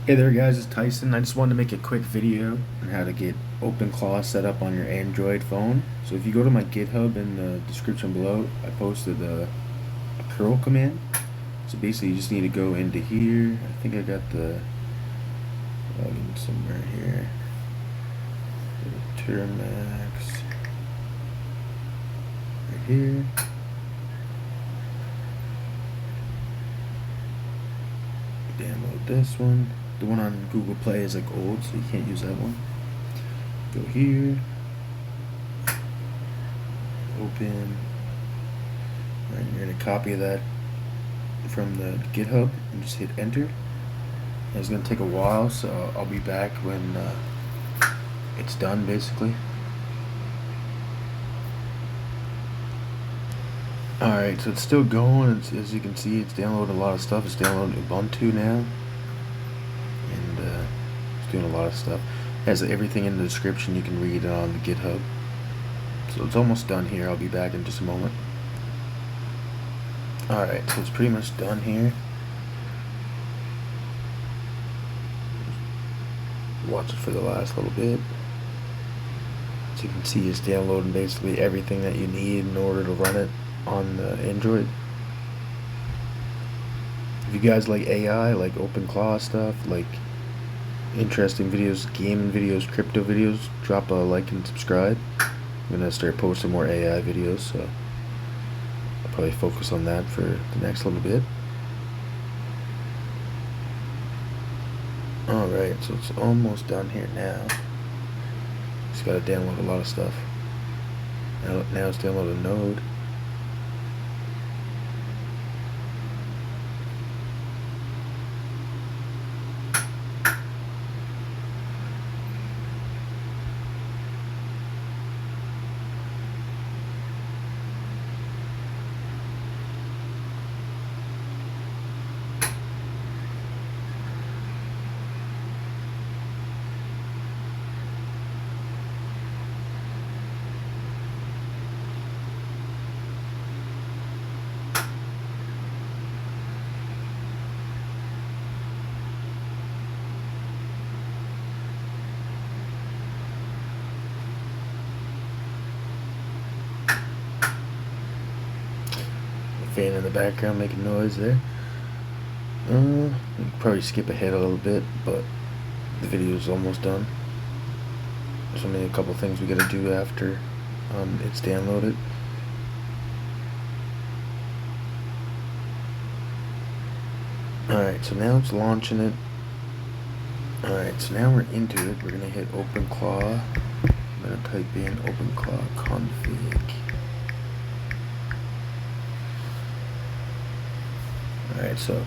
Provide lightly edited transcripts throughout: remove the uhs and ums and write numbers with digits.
Hey there guys, it's Tyson. I just wanted to make a quick video on how to get OpenClaw set up on your Android phone. So if you go to my GitHub in the description below, I posted a curl command. So basically you just need to go into here. I think I got the login somewhere here. Termax. Right here. Download this one. The one on Google Play is like old, so you can't use that one. Go here. Open. And you're going to copy that from the GitHub and just hit enter. And it's going to take a while, so I'll be back when it's done basically. Alright, so it's still going. As you can see, it's downloading a lot of stuff. It's downloading Ubuntu now. And it's doing a lot of stuff. It has everything in the description. You can read on the GitHub. So it's almost done here. I'll be back in just a moment. Alright, so it's pretty much done here. Watch it for the last little bit. As you can see, it's downloading basically everything that you need in order to run it on Android. If you guys like AI, like OpenClaw stuff, like interesting videos, gaming videos, crypto videos, drop a like and subscribe. I'm gonna start posting more AI videos, so I'll probably focus on that for the next little bit. Alright, so it's almost done here now. Just gotta download a lot of stuff. Now it's downloading Node. Fan in the background making noise there. Probably skip ahead a little bit, but the video is almost done. There's only a couple things we gotta do after it's downloaded. Alright, so now it's launching it. Alright, so now we're into it. We're gonna hit OpenClaw. I'm gonna type in OpenClaw config. Alright, so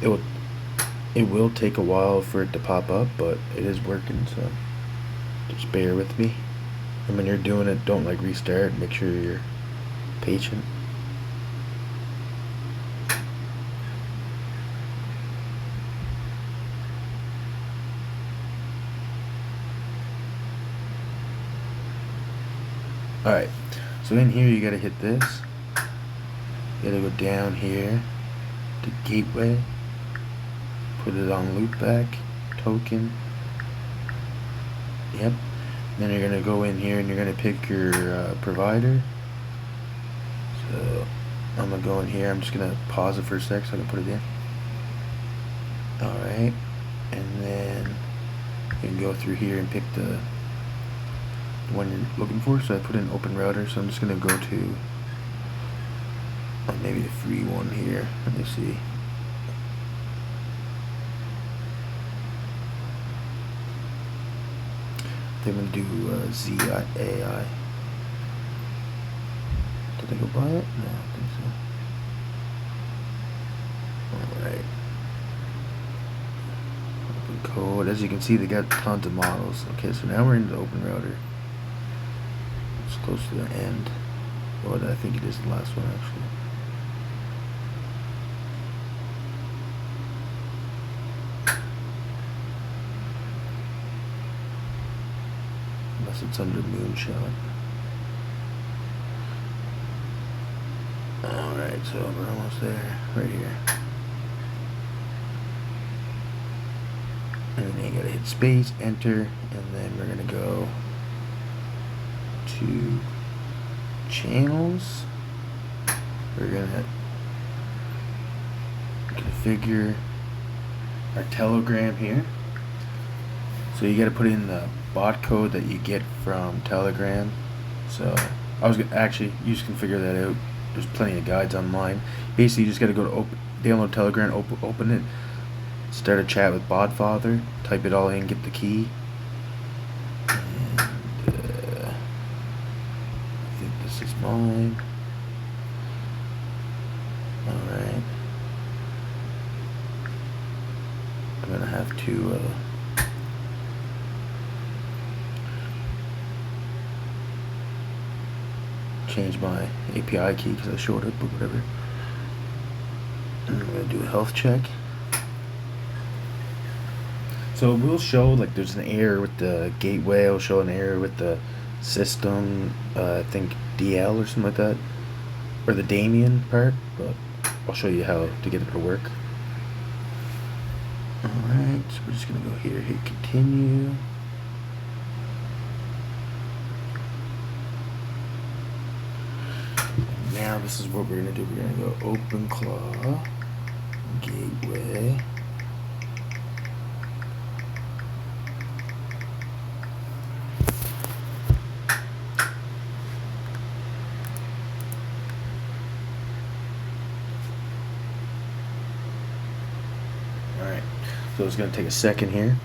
it will take a while for it to pop up, but it is working, so just bear with me. And when you're doing it, don't like restart. Make sure you're patient. Alright, so in here you gotta hit this. You gotta go down here to gateway, put it on loopback, token. Yep. Then you're gonna go in here and you're gonna pick your provider. So I'm gonna go in here. I'm just gonna pause it for a sec so I can put it in. Alright, and then you can go through here and pick the one you're looking for. So I put in open router, so I'm just gonna go to maybe the free one here. Let me see. I'm gonna do ZAI. Did I go buy it? No, I think so. Alright. Open code. As you can see, they got tons of models. Okay, so now we're in the open router. It's close to the end. Well, I think it is the last one actually. Unless it's under Moonshot. Alright, so we're almost there. Right here. And then you gotta hit space, enter, and then we're gonna go to channels. We're gonna configure our Telegram here. So you gotta put in the bot code that you get from Telegram. So I was gonna actually, you just configure that out. There's plenty of guides online. Basically, you just gotta go to download Telegram, open it, start a chat with Botfather, type it all in, get the key. And I think this is mine. Alright. I'm gonna have to change my API key because I showed it, but whatever. And I'm gonna do a health check. So it will show like there's an error with the gateway, it'll show an error with the system, I think DL or something like that, or the Damien part, but I'll show you how to get it to work. Alright, so we're just gonna go here, hit continue. Now this is what we're gonna do. We're gonna go OpenClaw gateway. Alright, so it's gonna take a second here.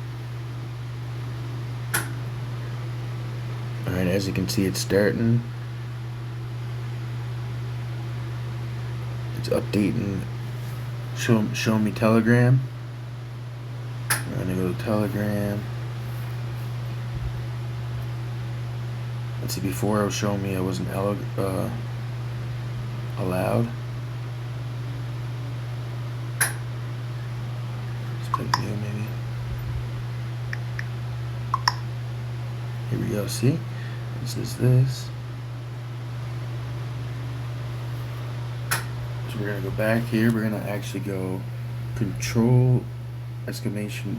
Alright, as you can see, it's starting. It's updating. Show me Telegram. I'm gonna go to Telegram. Let's see, before it was showing me I wasn't allowed. Let's click new maybe. Here we go, see? This is this. So we're gonna go back here, we're gonna actually go control exclamation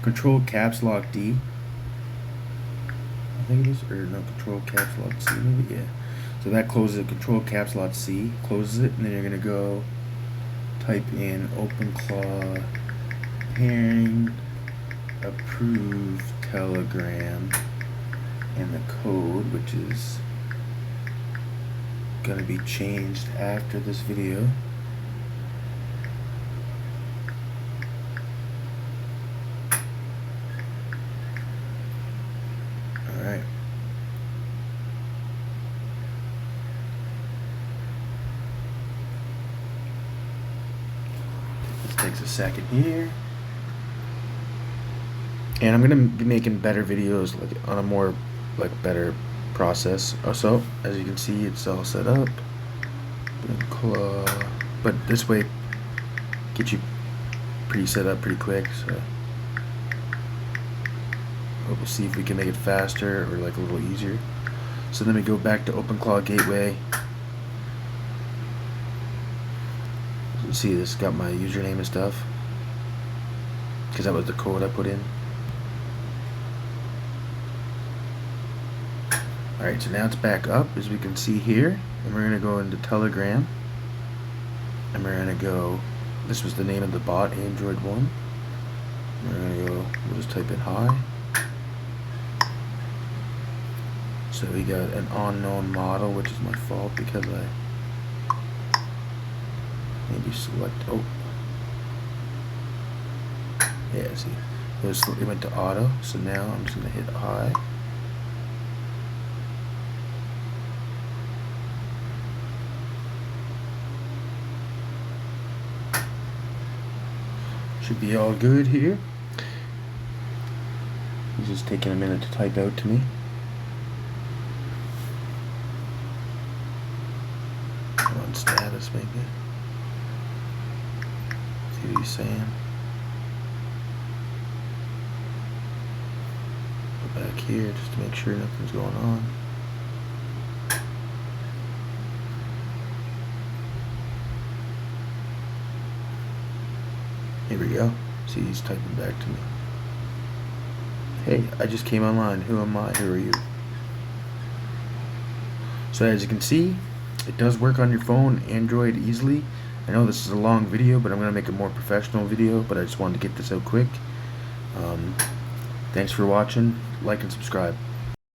control caps lock D. I think it is, or no, control caps lock C maybe, yeah. So that closes it, control caps lock C, closes it, and then you're gonna go type in OpenClaw pairing approve Telegram and the code, which is gonna be changed after this video. Alright. This takes a second here. And I'm gonna be making better videos like on a more better process. So as you can see, it's all set up. But this way get you pretty set up pretty quick. So we'll see if we can make it faster or like a little easier. So then we go back to OpenClaw gateway. You see this got my username and stuff because that was the code I put in. Alright, so now it's back up as we can see here, and we're going to go into Telegram, and we're going to go, this was the name of the bot, Android 1, we're going to go, we'll just type in hi. So we got an unknown model, which is my fault because I maybe select, oh, yeah, see, it went to auto, so now I'm just going to hit hi. Should be all good here. He's just taking a minute to type out to me. On status maybe. See what he's saying. Go back here just to make sure nothing's going on. Here we go. See, he's typing back to me. Hey, I just came online. Who am I? Who are you? So as you can see, it does work on your phone, Android, easily. I know this is a long video, but I'm going to make a more professional video, but I just wanted to get this out quick. Thanks for watching. Like and subscribe.